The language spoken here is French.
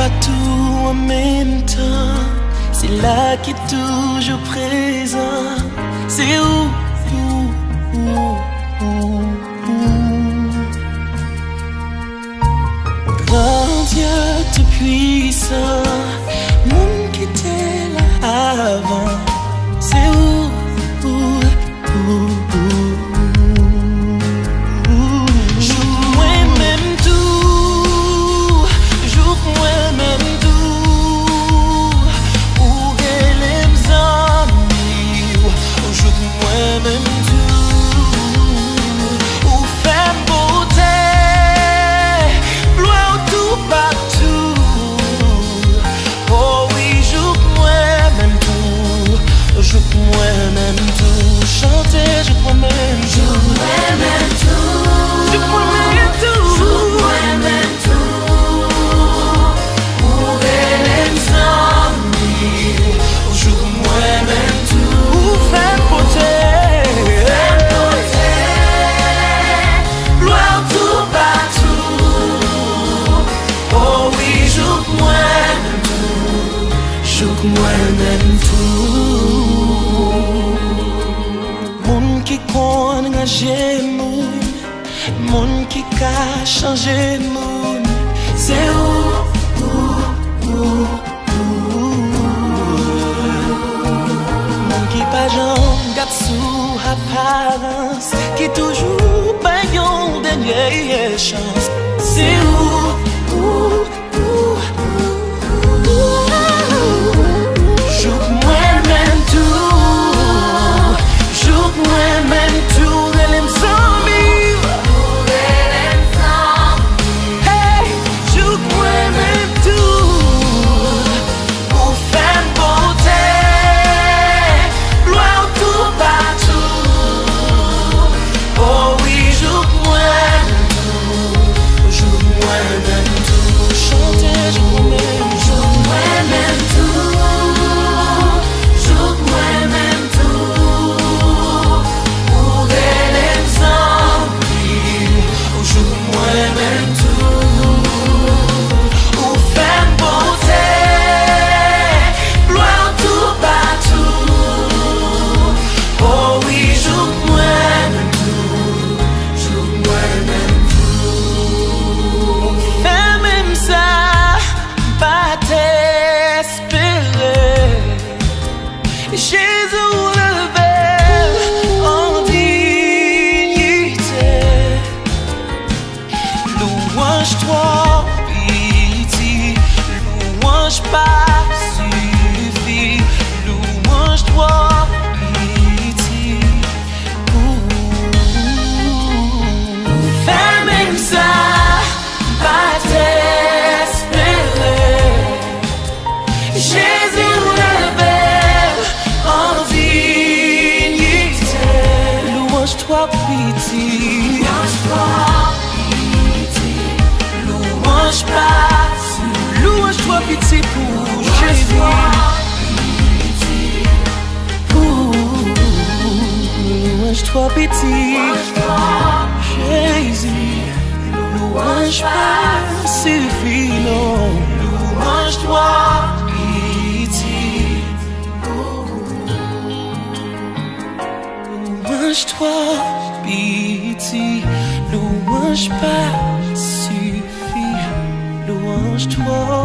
pas tout en même temps. C'est là qui est toujours présent. C'est où? Grand Dieu tout puissant, monde qui était là avant. C'est où? Moi-même tout. Moun qui connaît engagé moun, moun qui a changé moun. C'est où? Moun qui pas jamais garde sous apparence, qui toujours pas yon dernière chance. C'est où? Louange-toi, pitié, louange pas suffit, louange-toi, pitié. Fais même ça, pas t'espérer. Jésus levé en dignité. Louange-toi, pitié, louange-toi pitié pour Jésus. Louange-toi pitié, Jésus. Louange pas suffit, non. Louange-toi pitié. Louange-toi pitié, louange pas suffit. Louange-toi.